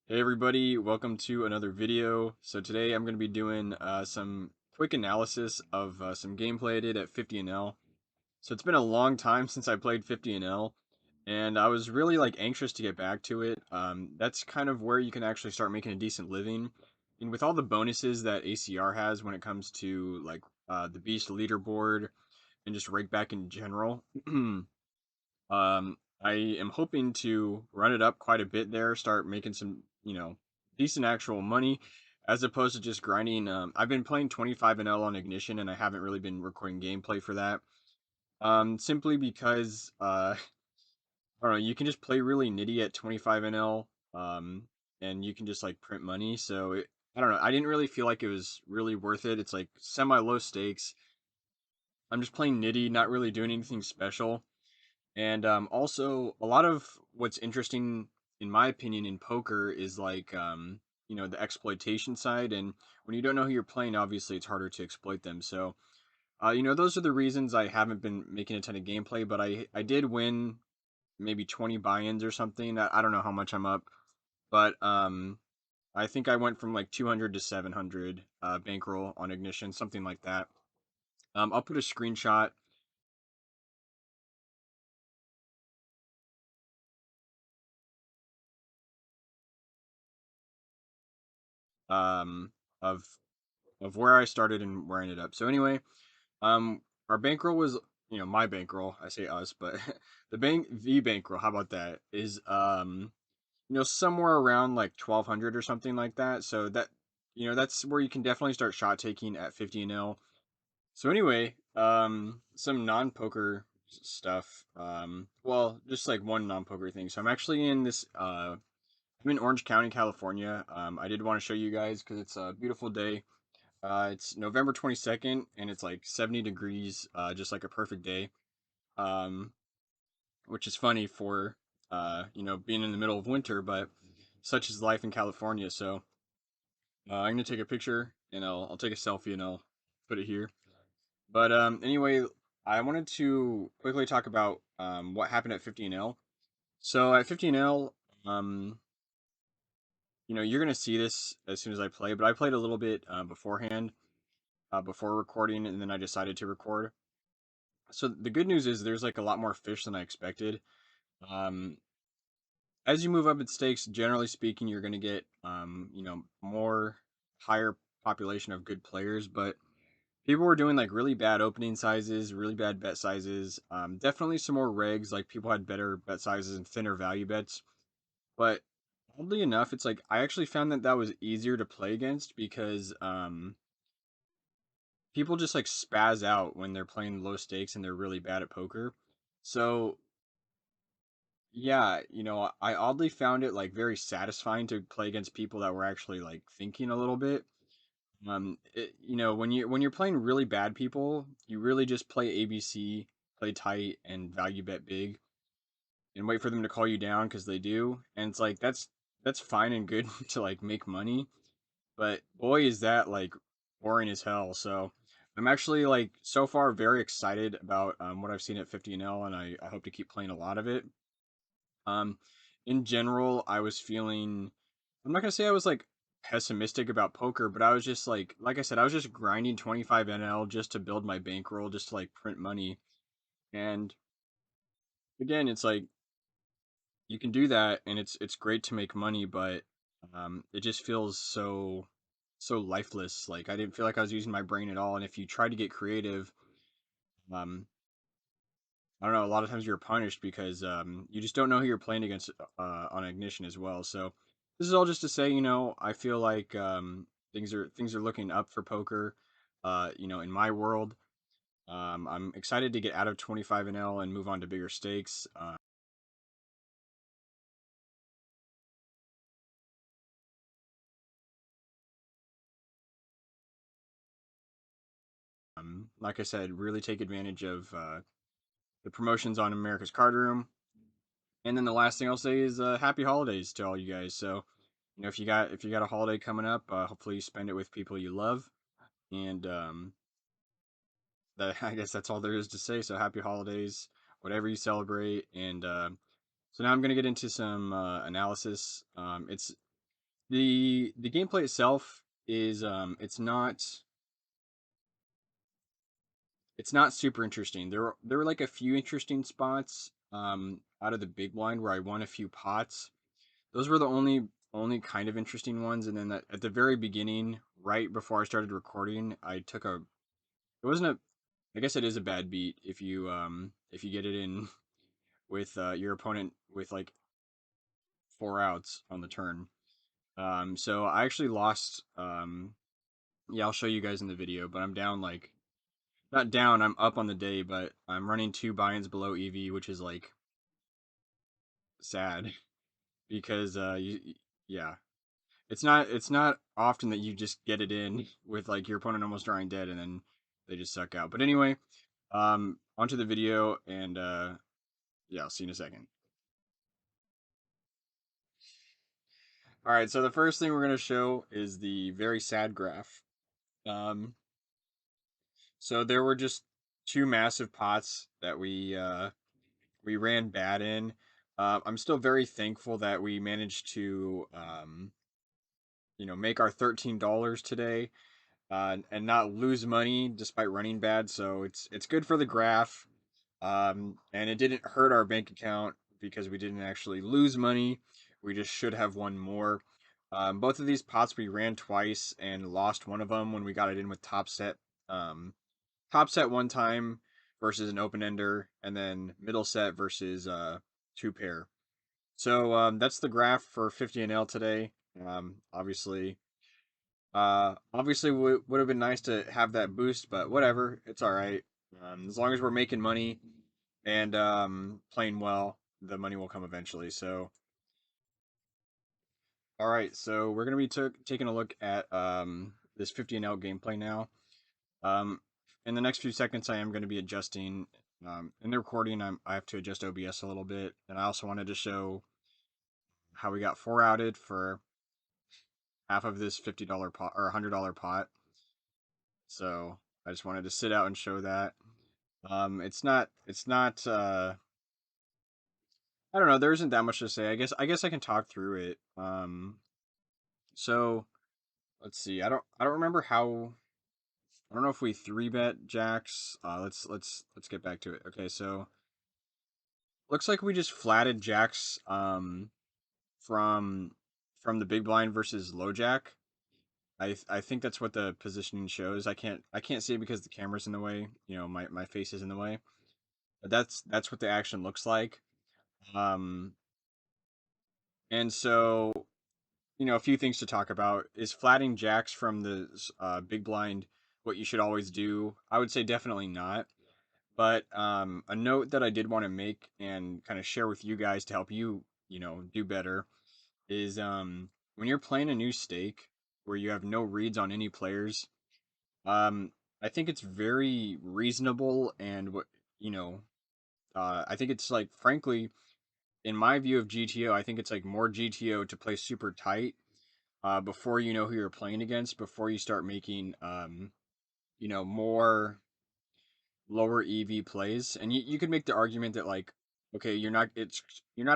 Hey everybody, welcome to another video. So today I'm going to be doing some quick analysis of some gameplay I did at 50 and L. So it's been a long time since I played 50 and L, and I was really anxious to get back to it. That's kind of where you can actually start making a decent living. And with all the bonuses that ACR has when it comes to the Beast leaderboard and just rake back in general, I am hoping to run it up quite a bit there, start making some, decent actual money, as opposed to just grinding. I've been playing 25 and L on Ignition, and I haven't really been recording gameplay for that. Simply because, I don't know, you can just play really nitty at 25 and L, and you can just print money. I don't know, I didn't really feel like it was really worth it. It's like semi low stakes. I'm just playing nitty, not really doing anything special. And also, a lot of what's interesting, in my opinion, in poker is the exploitation side. And when you don't know who you're playing, obviously it's harder to exploit them. So, those are the reasons I haven't been making a ton of gameplay. But I did win maybe 20 buy-ins or something. I don't know how much I'm up, but I think I went from like 200 to 700 bankroll on Ignition, something like that. I'll put a screenshot um, of where I started and where I ended up. So anyway, our bankroll was, my bankroll. I say us, but the bankroll. How about that? Is somewhere around like 1,200 or something like that. So that's where you can definitely start shot taking at 50 and L. So anyway, some non-poker stuff. Well, just like one non-poker thing. So I'm actually in this. I'm in Orange County, California. I did want to show you guys because it's a beautiful day. It's November 22nd, and it's like 70 degrees, just like a perfect day. Um, which is funny for being in the middle of winter, but such is life in California. So I'm gonna take a picture and I'll take a selfie and I'll put it here. But anyway, I wanted to quickly talk about what happened at 15L. So at 15L, um, you're gonna see this as soon as I play, but I played a little bit beforehand, before recording, and then I decided to record. So the good news is there's like a lot more fish than I expected. Um, as you move up in stakes, generally speaking, you're going to get more higher population of good players, but people were doing like really bad opening sizes, really bad bet sizes. Definitely some more regs, like people had better bet sizes and thinner value bets. But oddly enough, it's like I actually found that was easier to play against because people just like spaz out when they're playing low stakes and they're really bad at poker. So yeah, I oddly found it like very satisfying to play against people that were actually like thinking a little bit. When you're playing really bad people, you really just play ABC, play tight, and value bet big, and wait for them to call you down because they do. And it's like that's fine and good to like make money, but boy is that like boring as hell. So I'm actually like so far very excited about what I've seen at 50 and L, and I hope to keep playing a lot of it. Um, in general, I was feeling, I'm not gonna say I was like pessimistic about poker, but I was just like I said, I was just grinding 25 NL just to build my bankroll, just to like print money. And again, it's like you can do that, and it's great to make money, but it just feels so lifeless. Like I didn't feel like I was using my brain at all. And if you try to get creative, um, I don't know. A lot of times you're punished because you just don't know who you're playing against on Ignition as well. So this is all just to say, I feel like things are looking up for poker. In my world, I'm excited to get out of 25 and L and move on to bigger stakes. Like I said, really take advantage of the promotions on America's Cardroom. And then the last thing I'll say is happy holidays to all you guys. So if you got a holiday coming up, hopefully you spend it with people you love. And I guess that's all there is to say. So happy holidays, whatever you celebrate. And so now I'm gonna get into some analysis. It's The gameplay itself is it's not super interesting. There were like a few interesting spots out of the big blind where I won a few pots. Those were the only kind of interesting ones. And then at the very beginning, right before I started recording, I took a it wasn't a I guess it is a bad beat if you get it in with your opponent with like four outs on the turn. So I actually lost. Yeah, I'll show you guys in the video, but I'm down like not down. I'm up on the day, but I'm running two buy-ins below EV, which is like sad because yeah, it's not often that you just get it in with like your opponent almost drawing dead and then they just suck out. But anyway, onto the video and yeah, I'll see you in a second. All right, so the first thing we're gonna show is the very sad graph. Um, so there were just two massive pots that we ran bad in. I'm still very thankful that we managed to make our $13 today and not lose money despite running bad. So it's good for the graph, and it didn't hurt our bank account because we didn't actually lose money. We just should have won more. Both of these pots we ran twice and lost one of them when we got it in with top set. Top set one time versus an open ender, and then middle set versus two pair. So that's the graph for 50 and L today. Obviously, would have been nice to have that boost, but whatever, it's all right. As long as we're making money and playing well, the money will come eventually. So, all right, so we're gonna be taking a look at this 50 and L gameplay now. Um, in the next few seconds, I am going to be adjusting. In the recording, I have to adjust OBS a little bit, and I also wanted to show how we got four outed for half of this $50 pot or $100 pot. So I just wanted to sit out and show that. It's not. I don't know. There isn't that much to say. I guess I can talk through it. So let's see. I don't remember how. I don't know if we three bet jacks. Let's get back to it. Okay, so looks like we just flatted jacks from the big blind versus low jack. I think that's what the positioning shows. I can't see it because the camera's in the way. My face is in the way. But that's what the action looks like. Um and so, a few things to talk about is flatting jacks from the big blind what you should always do. I would say definitely not. But a note that I did want to make and kind of share with you guys to help you, do better is when you're playing a new stake where you have no reads on any players, um, I think it's very reasonable and I think it's like frankly, in my view of GTO, I think it's like more GTO to play super tight before you know who you're playing against, before you start making more lower EV plays. And you could make the argument that like, okay, you're not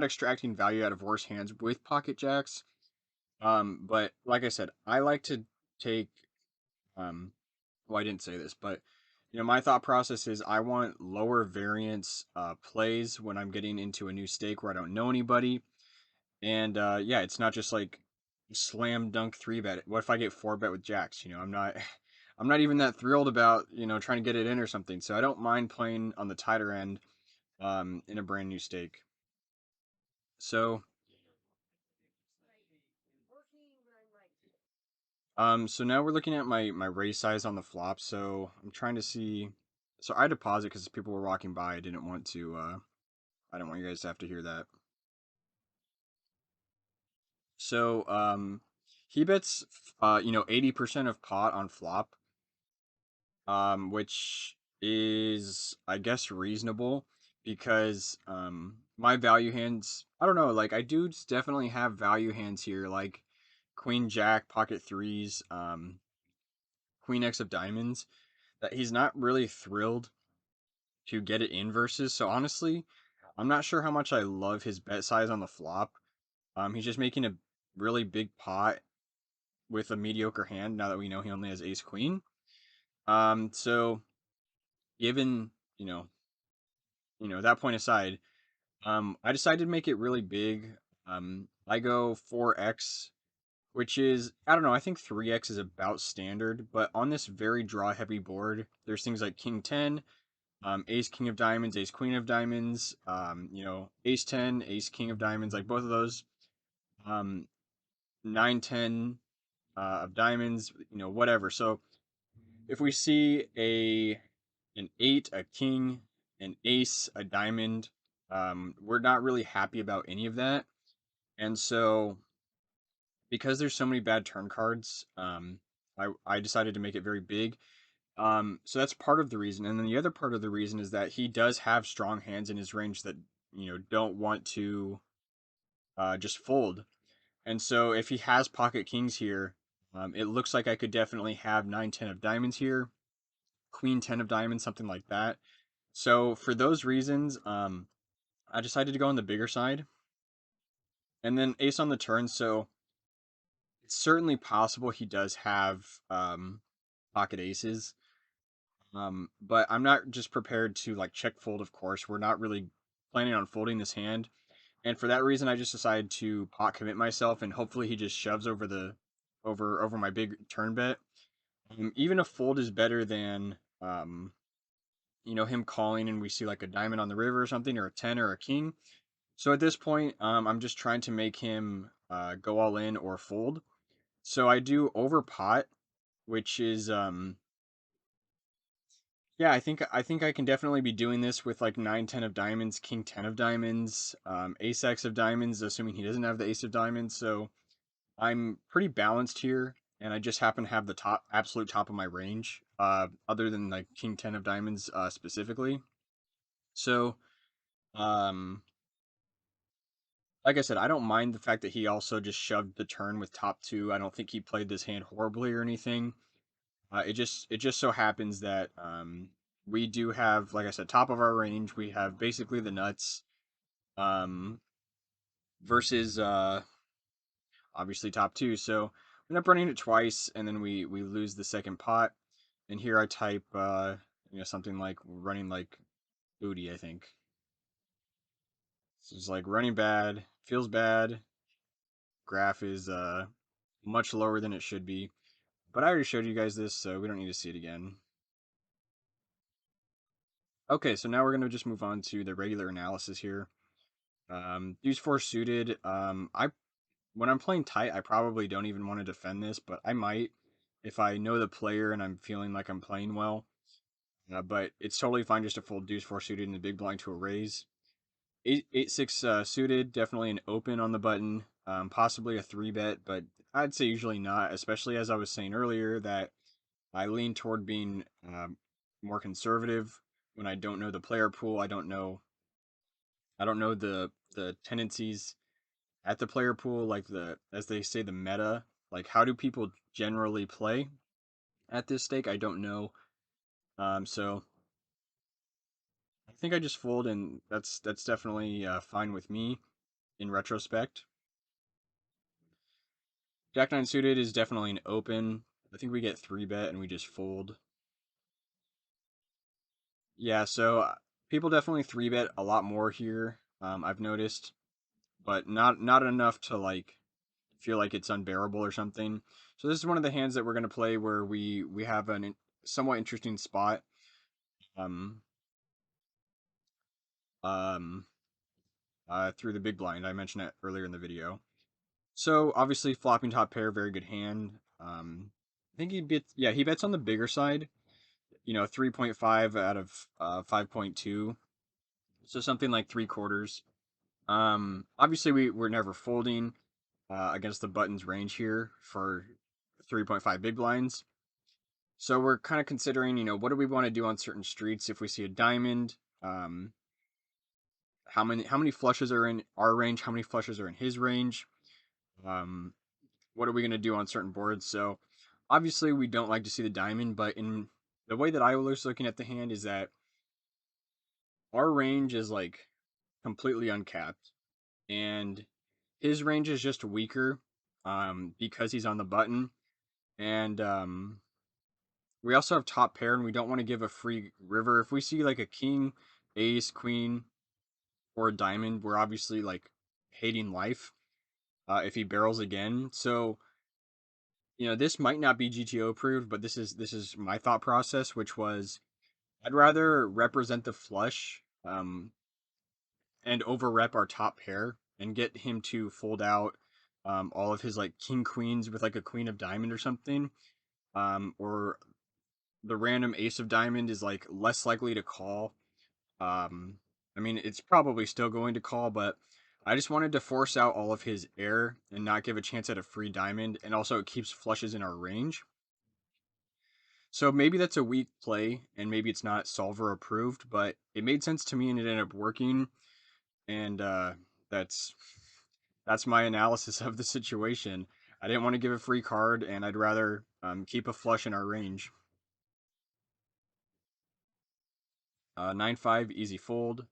extracting value out of worse hands with pocket jacks. But like I said, I like to take um well, I didn't say this, but my thought process is I want lower variance plays when I'm getting into a new stake where I don't know anybody. And yeah, it's not just like slam dunk three bet. What if I get four bet with jacks? I'm not I'm not even that thrilled about, trying to get it in or something. So I don't mind playing on the tighter end in a brand new stake. So so now we're looking at my raise size on the flop. So I'm trying to see. So I deposit because people were walking by. I didn't want you guys to have to hear that. So he bets 80% of pot on flop, which is I guess reasonable because my value hands, I don't know, like I do definitely have value hands here like queen jack pocket threes, queen x of diamonds that he's not really thrilled to get it in versus. So honestly, I'm not sure how much I love his bet size on the flop. He's just making really big pot with a mediocre hand. Now that we know he only has ace queen, so given that point aside, I decided to make it really big. I go 4x, which is, I don't know, I think 3x is about standard, but on this very draw heavy board, there's things like king 10, ace king of diamonds, ace queen of diamonds, ace 10, ace king of diamonds, like both of those, um, 9 10 of diamonds, whatever. So if we see an 8, a king, an ace, a diamond, we're not really happy about any of that. And so because there's so many bad turn cards, I decided to make it very big. So that's part of the reason. And then the other part of the reason is that he does have strong hands in his range that, don't want to just fold. And so if he has pocket kings here, it looks like I could definitely have 9 10 of diamonds here, queen 10 of diamonds, something like that. So for those reasons, I decided to go on the bigger side. And then ace on the turn, so it's certainly possible he does have pocket aces. But I'm not just prepared to like check fold, of course. We're not really planning on folding this hand. And for that reason I just decided to pot commit myself and hopefully he just shoves over the over my big turn bet. Even a fold is better than him calling and we see like a diamond on the river or something, or a 10 or a king. So at this point, I'm just trying to make him go all in or fold. So I do over pot, which is yeah, I think I can definitely be doing this with like 9 10 of diamonds, king 10 of diamonds, ace x of diamonds, assuming he doesn't have the ace of diamonds. So I'm pretty balanced here, and I just happen to have the absolute top of my range, other than like king 10 of diamonds specifically. So um, like I said, I don't mind the fact that he also just shoved the turn with top two. I don't think he played this hand horribly or anything. It just so happens that we do have, like I said, top of our range. We have basically the nuts, um, versus obviously top two. So we end up running it twice, and then we lose the second pot. And here I type something like running like booty. I think so. It's like running bad, feels bad. Graph is much lower than it should be. But I already showed you guys this, so we don't need to see it again. Okay, so now we're going to just move on to the regular analysis here. Deuce 4 suited. When I'm playing tight, I probably don't even want to defend this, but I might if I know the player and I'm feeling like I'm playing well. But it's totally fine just to fold deuce 4 suited in the big blind to a raise. 8 6 suited, definitely an open on the button, possibly a 3-bet, but I'd say usually not, especially as I was saying earlier that I lean toward being more conservative when I don't know the player pool. I don't know the tendencies at the player pool, like the, as they say, the meta. Like how do people generally play at this stake? I don't know. So I think I just fold, and that's definitely fine with me in retrospect. Jack nine suited is definitely an open. I think we get 3-bet and we just fold. Yeah, so people definitely 3-bet a lot more here. I've noticed, but not enough to like feel like it's unbearable or something. So this is one of the hands that we're going to play where we have an somewhat interesting spot. Um, um, through the big blind. I mentioned it earlier in the video. So obviously flopping top pair, very good hand. I think he bets on the bigger side. 3.5 out of 5.2. So something like three quarters. Obviously we're never folding against the button's range here for 3.5 big blinds. So we're kind of considering, what do we want to do on certain streets if we see a diamond? How many flushes are in our range? How many flushes are in his range? Um, what are we gonna do on certain boards? So obviously we don't like to see the diamond, but in the way that I was looking at the hand is that our range is like completely uncapped, and his range is just weaker. because he's on the button. And we also have top pair, and we don't want to give a free river. If we see like a king, ace, queen, or a diamond, we're obviously like hating life if he barrels again. So this might not be GTO approved, but this is my thought process, which was I'd rather represent the flush and over rep our top pair and get him to fold out all of his like king queens with like a queen of diamond or something, or the random ace of diamond is like less likely to call. Um, I mean, it's probably still going to call, but I just wanted to force out all of his air and not give a chance at a free diamond, and also it keeps flushes in our range. So maybe that's a weak play, and maybe it's not solver approved, but it made sense to me, and it ended up working. And that's that's my analysis of the situation. I didn't want to give a free card, and I'd rather keep a flush in our range. 9-5 easy fold.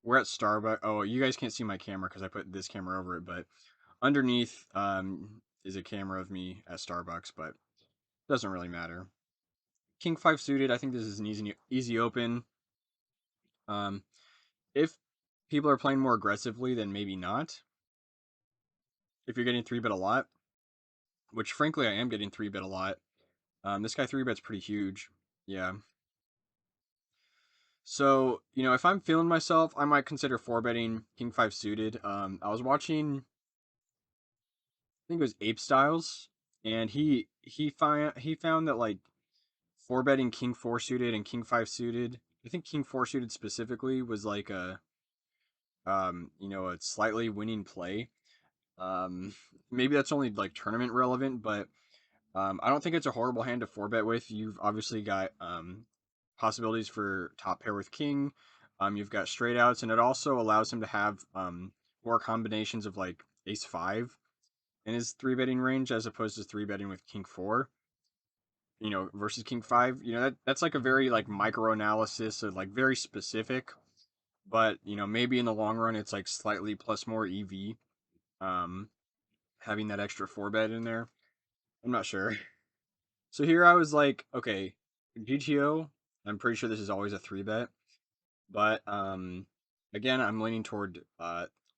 We're at Starbucks. Oh, you guys can't see my camera because I put this camera over it, but underneath is a camera of me at Starbucks, but it doesn't really matter. King 5 suited. I think this is an easy open. Um, if people are playing more aggressively, then maybe not. If you're getting 3-bet a lot, which frankly I am getting 3-bet a lot. This guy 3-bet's pretty huge. Yeah. So, if I'm feeling myself, I might consider 4-betting King 5 suited. I was watching, I think it was Ape Styles, and he found that like 4-betting King 4 suited and King 5 suited, I think King 4 suited specifically was like a slightly winning play. Um, Maybe that's only like tournament relevant, but I don't think it's a horrible hand to 4-bet with. You've obviously got possibilities for top pair with king. You've got straight outs, and it also allows him to have more combinations of like ace 5 in his 3-betting range as opposed to 3-betting with king 4. Versus king 5. That's like a very like micro analysis of like very specific, but maybe in the long run it's like slightly plus more EV. Um, Having that extra 4-bet in there. I'm not sure. So here I was like, okay, GTO, I'm pretty sure this is always a 3-bet, but again, I'm leaning toward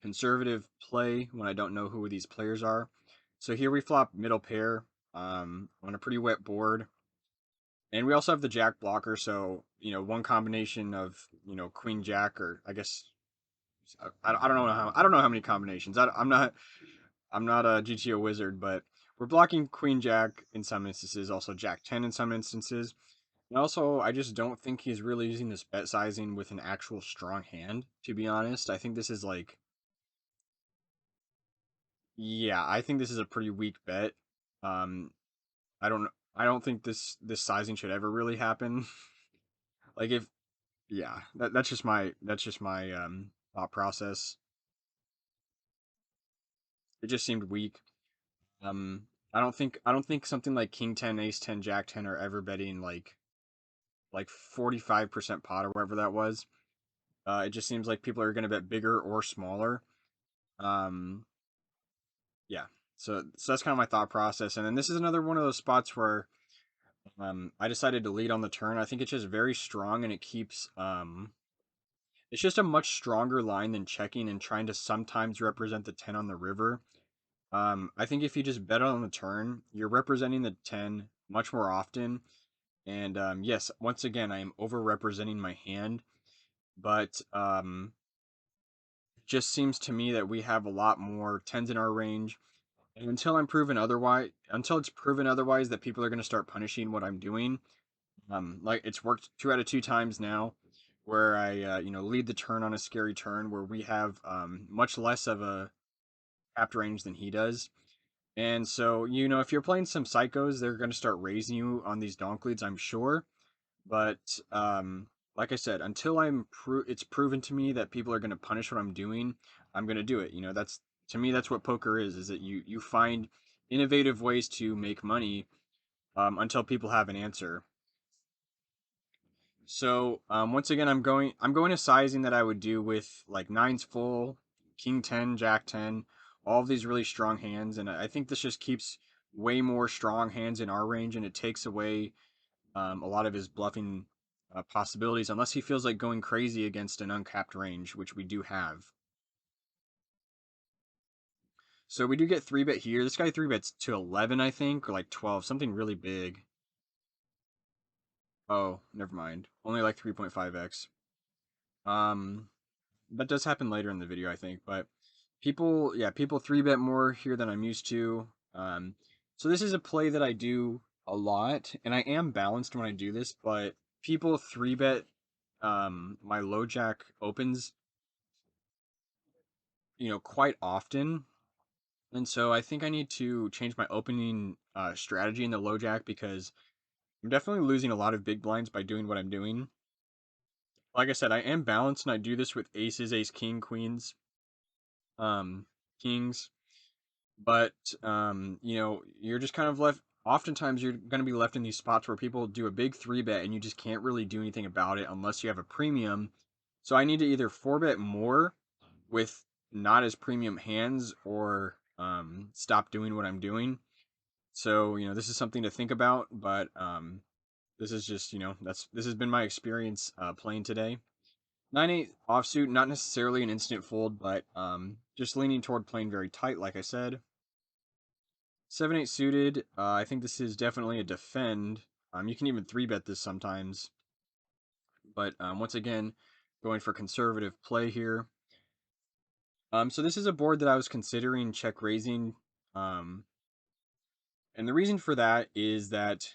conservative play when I don't know who these players are. So here we flop middle pair on a pretty wet board, and we also have the jack blocker. So one combination of queen jack, or I guess I don't know how many combinations. I'm not a GTO wizard, but we're blocking queen jack in some instances, also jack 10 in some instances. And also, I just don't think he's really using this bet sizing with an actual strong hand, to be honest. I think this is like, yeah, I think this is a pretty weak bet. Um, I don't I don't think this sizing should ever really happen. Like if yeah, that's just my thought process. It just seemed weak. I don't think something like king 10, ace 10, jack 10 are ever betting like 45% pot or whatever that was. It just seems like people are going to bet bigger or smaller. Um, yeah. So that's kind of my thought process. And then this is another one of those spots where I decided to lead on the turn. I think it's just very strong, and it's just a much stronger line than checking and trying to sometimes represent the 10 on the river. I think if you just bet on the turn, you're representing the 10 much more often. And yes, once again, I am over representing my hand, but it just seems to me that we have a lot more tens in our range. And until it's proven otherwise, that people are going to start punishing what I'm doing. Like it's worked 2 out of 2 times now, where I lead the turn on a scary turn where we have much less of a capped range than he does. And so if you're playing some psychos, they're going to start raising you on these donk leads, I'm sure. But like I said, until it's proven to me that people are going to punish what I'm doing, I'm going to do it. That's to me that's what poker is that you find innovative ways to make money until people have an answer. So once again, I'm going to sizing that I would do with like nines full, king 10, jack 10, all of these really strong hands, and I think this just keeps way more strong hands in our range, and it takes away a lot of his bluffing possibilities, unless he feels like going crazy against an uncapped range, which we do have. So we do get 3-bet here. This guy 3-bets to 11, I think, or like 12, something really big. Oh, never mind. Only like 3.5x. Um, that does happen later in the video, I think, but people, yeah, people 3-bet more here than I'm used to. So this is a play that I do a lot, and I am balanced when I do this, but people 3-bet my low jack opens, quite often. And so I think I need to change my opening strategy in the low jack because I'm definitely losing a lot of big blinds by doing what I'm doing. Like I said, I am balanced and I do this with aces, ace, king, queens, um, kings. But you're just kind of left. Oftentimes, you're going to be left in these spots where people do a big 3-bet and you just can't really do anything about it unless you have a premium. So I need to either 4-bet more with not as premium hands or stop doing what I'm doing. So this is something to think about. But this is just this has been my experience playing today. 9-8 offsuit, not necessarily an instant fold, but just leaning toward playing very tight, like I said. 7-8 suited, I think this is definitely a defend. You can even 3-bet this sometimes. But once again, going for conservative play here. So this is a board that I was considering check raising. And the reason for that is that,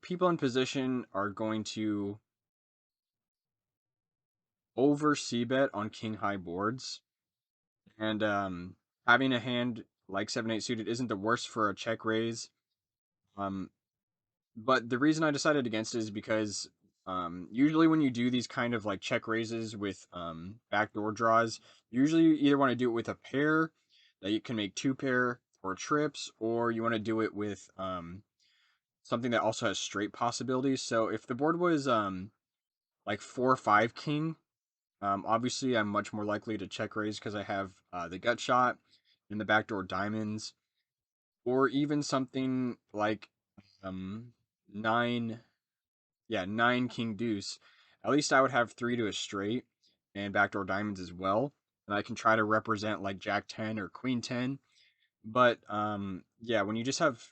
people in position are going to over c-bet on king high boards. And having a hand like 7-8 suited isn't the worst for a check raise. But the reason I decided against it is because usually when you do these kind of like check raises with backdoor draws, usually you either want to do it with a pair that you can make 2-pair or trips, or you want to do it with something that also has straight possibilities. So if the board was like 4-5 king, obviously I'm much more likely to check raise because I have the gut shot and the backdoor diamonds, or even something like um, 9 yeah, 9 king deuce. At least I would have 3 to a straight and backdoor diamonds as well. And I can try to represent like jack 10 or queen 10. But yeah, when you just have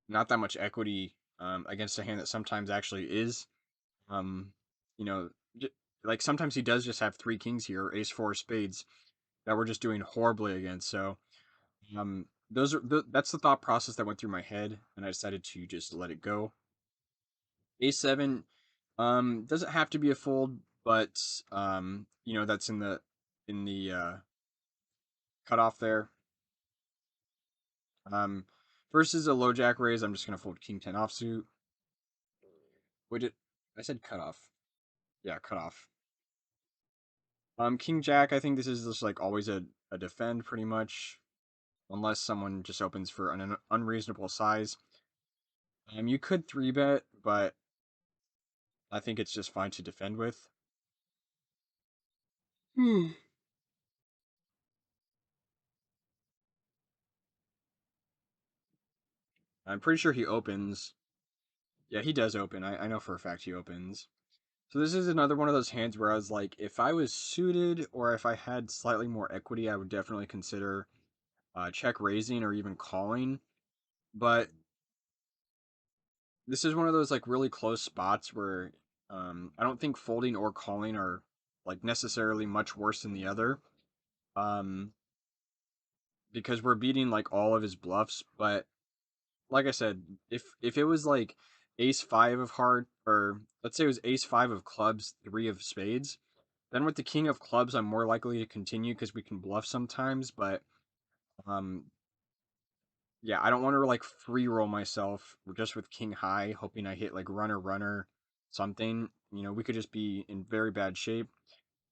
not that much equity against a hand that sometimes actually is, um, you know, j- like sometimes he does just have 3 kings here, or ace 4 spades that we're just doing horribly against. So that's the thought process that went through my head, and I decided to just let it go. A7 doesn't have to be a fold, but that's in the cutoff there. Um Versus a low jack raise, I'm just gonna fold king 10 offsuit. Wait, I said cutoff. Yeah, cutoff. King jack, I think this is just like always a defend pretty much. Unless someone just opens for an unreasonable size. You could 3-bet, but I think it's just fine to defend with. Hmm. I'm pretty sure he opens. Yeah, he does open. I know for a fact he opens. So this is another one of those hands where I was like, if I was suited or if I had slightly more equity, I would definitely consider check raising or even calling. But this is one of those like really close spots where I don't think folding or calling are like necessarily much worse than the other. Um, because we're beating like all of his bluffs, but like I said, if it was like ace 5 of heart, or let's say it was ace 5 of clubs, 3 of spades, then with the king of clubs, I'm more likely to continue because we can bluff sometimes. But um, yeah, I don't want to like free roll myself just with king high, hoping I hit like runner runner something. We could just be in very bad shape.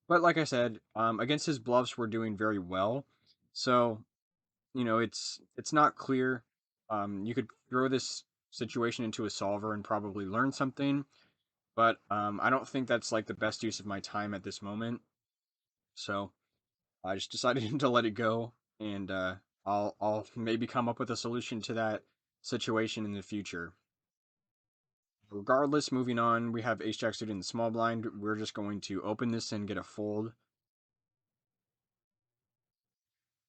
But like I said, against his bluffs, we're doing very well. So it's not clear. You could throw this situation into a solver and probably learn something, but I don't think that's like the best use of my time at this moment. So I just decided to let it go. and I'll maybe come up with a solution to that situation in the future. Regardless, moving on, we have ace jack suited in the small blind. We're just going to open this and get a fold.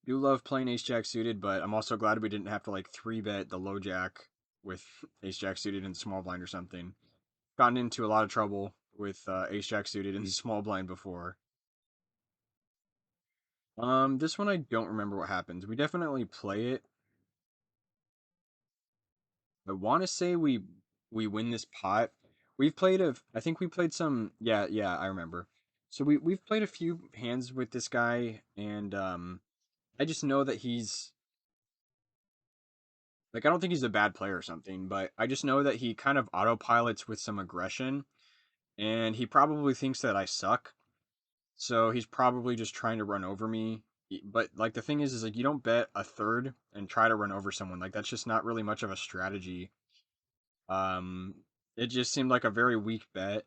Do love playing ace jack suited, but I'm also glad we didn't have to like 3-bet the low jack with ace jack suited in small blind or something. Gotten into a lot of trouble with ace jack suited in small blind before. This one I don't remember what happens. We definitely play it. I want to say we win this pot. We've played I think we played some. Yeah, yeah, I remember. So we've played a few hands with this guy, and I just know that he's like I don't think he's a bad player or something, but I just know that he kind of autopilots with some aggression, and he probably thinks that I suck. So he's probably just trying to run over me. But like the thing is like you don't bet a third and try to run over someone. Like that's just not really much of a strategy. Um, it just seemed like a very weak bet.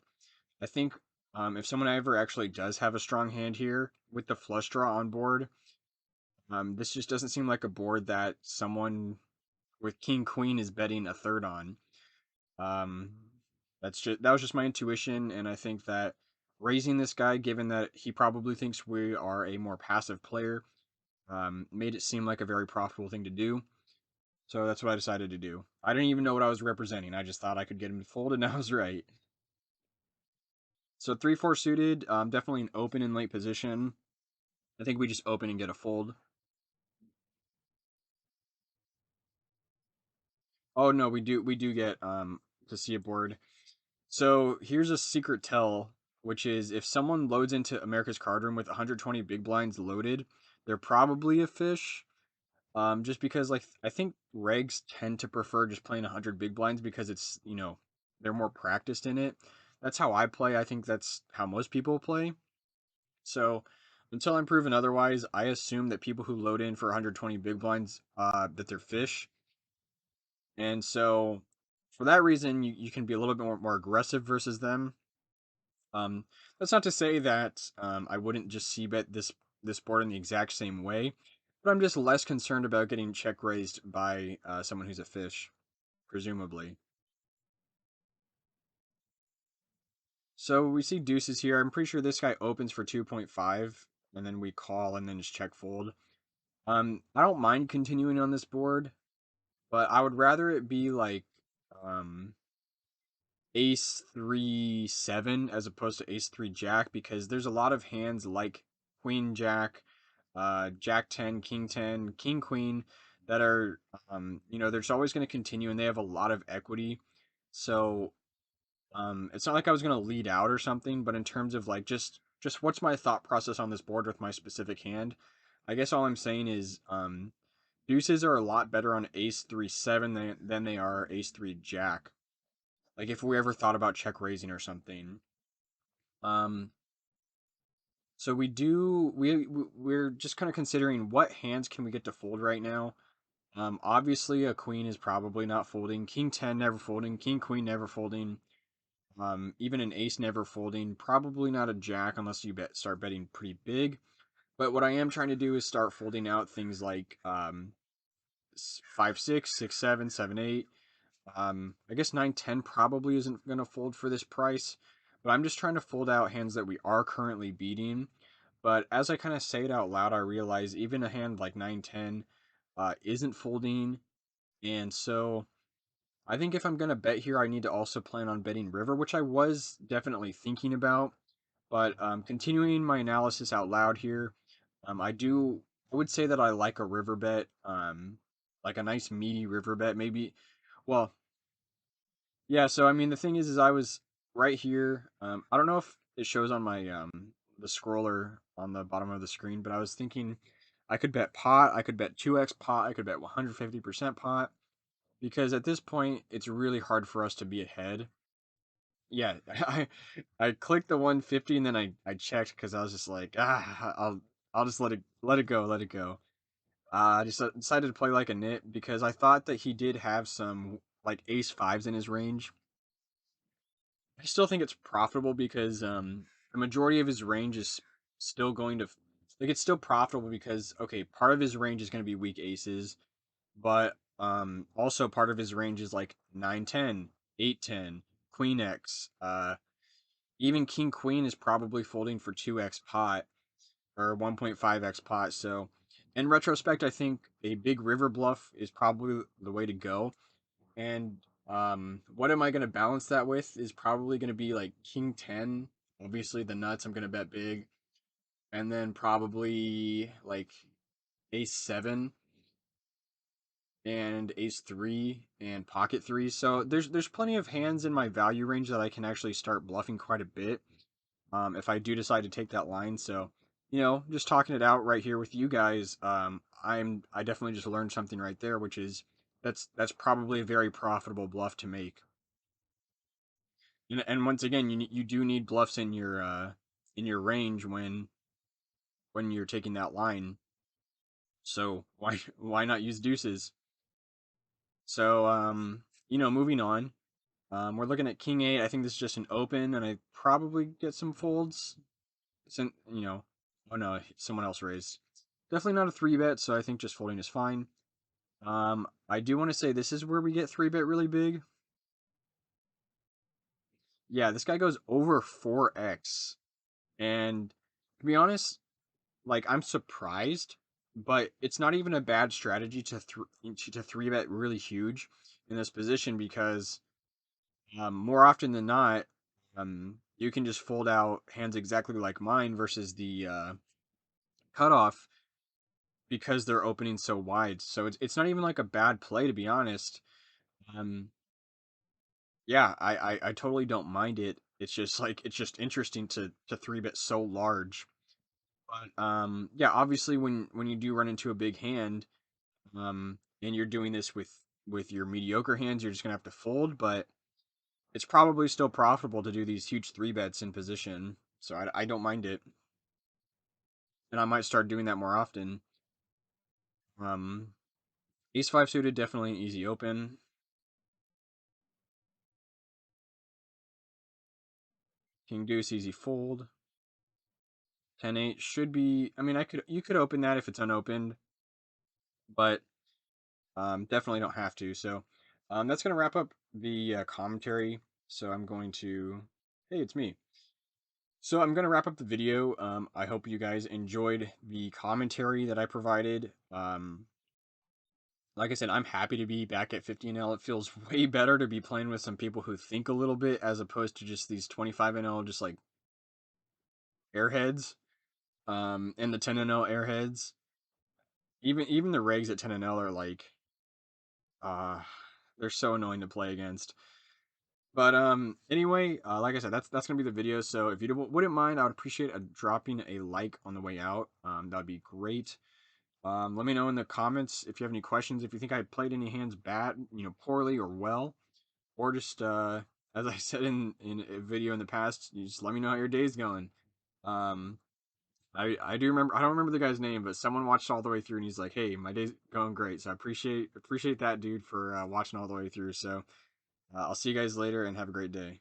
I think if someone ever actually does have a strong hand here with the flush draw on board, this just doesn't seem like a board that someone with king queen is betting a third on. Um, that was just my intuition, and I think that raising this guy, given that he probably thinks we are a more passive player, made it seem like a very profitable thing to do. So that's what I decided to do. I didn't even know what I was representing. I just thought I could get him to fold, and I was right. So 3-4 suited, definitely an open in late position. I think we just open and get a fold. Oh no, we do get to see a board. So here's a secret tell, which is if someone loads into America's Cardroom with 120 big blinds loaded, they're probably a fish. Just because like I think regs tend to prefer just playing 100 big blinds because it's they're more practiced in it. That's how I play. I think that's how most people play. So until I'm proven otherwise, I assume that people who load in for 120 big blinds, that they're fish. And so for that reason, you can be a little bit more aggressive versus them. Um, that's not to say that I wouldn't just c bet this board in the exact same way, but I'm just less concerned about getting check raised by someone who's a fish, presumably. So we see deuces here. I'm pretty sure this guy opens for 2.5, and then we call and then just check fold. I don't mind continuing on this board, but I would rather it be like um ace 3 7 as opposed to ace 3 jack because there's a lot of hands like queen jack, jack 10, king 10, king queen that are they're just always going to continue and they have a lot of equity. So it's not like I was going to lead out or something, but in terms of like just what's my thought process on this board with my specific hand, I guess all I'm saying is deuces are a lot better on ace 3 7 than they are ace 3 jack. Like if we ever thought about check raising or something. Um, so we're just kind of considering what hands can we get to fold right now. Obviously a queen is probably not folding. King 10 never folding. King queen never folding. Even an ace never folding. Probably not a jack unless you start betting pretty big. But what I am trying to do is start folding out things like 5 6, 6 7, 7 8. I guess 9-10 probably isn't going to fold for this price, but I'm just trying to fold out hands that we are currently beating. But as I kind of say it out loud, I realize even a hand like 9-10 isn't folding. And so I think if I'm going to bet here, I need to also plan on betting river, which I was definitely thinking about. But continuing my analysis out loud here, I would say that I like a river bet, like a nice meaty river bet, maybe. Well, yeah, so I mean the thing is I was right here. I don't know if it shows on my the scroller on the bottom of the screen, but I was thinking I could bet pot, I could bet 2x pot, I could bet 150% pot because at this point it's really hard for us to be ahead. Yeah, I clicked the 150 and then I checked because I was just like, I'll just let it go, let it go. I just decided to play like a nit because I thought that he did have some like ace fives in his range. I still think it's profitable because the majority of his range is still going to like it's still profitable because okay, part of his range is going to be weak aces, but also part of his range is like 9-10, 8-10, queen x, even king queen is probably folding for 2x pot or 1.5x pot. So in retrospect, I think a big river bluff is probably the way to go. And what am I going to balance that with is probably going to be like king 10. Obviously, the nuts, I'm going to bet big. And then probably like ace 7 and ace 3 and pocket 3. So there's plenty of hands in my value range that I can actually start bluffing quite a bit if I do decide to take that line. So, just talking it out right here with you guys, I definitely just learned something right there, which is that's probably a very profitable bluff to make. And once again, you do need bluffs in your range when you're taking that line. So why not use deuces? So moving on. We're looking at king 8. I think this is just an open, and I probably get some folds. Since oh no, someone else raised. Definitely not a 3-bet, so I think just folding is fine. I do want to say this is where we get 3-bet really big. Yeah, this guy goes over 4x, and to be honest, like I'm surprised, but it's not even a bad strategy to 3-bet really huge in this position because more often than not, you can just fold out hands exactly like mine versus the cutoff because they're opening so wide. So it's not even like a bad play, to be honest. Um, yeah, I totally don't mind it. It's just like it's just interesting to 3-bet so large. But yeah, obviously when you do run into a big hand, and you're doing this with your mediocre hands, you're just gonna have to fold. But it's probably still profitable to do these huge 3-bets in position. So I don't mind it, and I might start doing that more often. Um, Ace 5 suited, definitely an easy open. King deuce, easy fold. 10-8 should be. I mean, you could open that if it's unopened, but definitely don't have to. So that's gonna wrap up the commentary. So I'm going to. Hey, it's me. So I'm gonna wrap up the video. I hope you guys enjoyed the commentary that I provided. Like I said, I'm happy to be back at 50-0. It feels way better to be playing with some people who think a little bit as opposed to just these 25-0 just like airheads. And the 10-0 airheads. Even the regs at 10-0 are like uh they're so annoying to play against. But anyway, like I said, that's gonna be the video. So if you wouldn't mind, I would appreciate dropping a like on the way out. That'd be great. Let me know in the comments if you have any questions. If you think I played any hands bad, poorly or well, or just as I said in a video in the past, you just let me know how your day's going. Um, I do remember, I don't remember the guy's name, but someone watched all the way through and he's like, "Hey, my day's going great." So I appreciate that dude for watching all the way through. So I'll see you guys later and have a great day.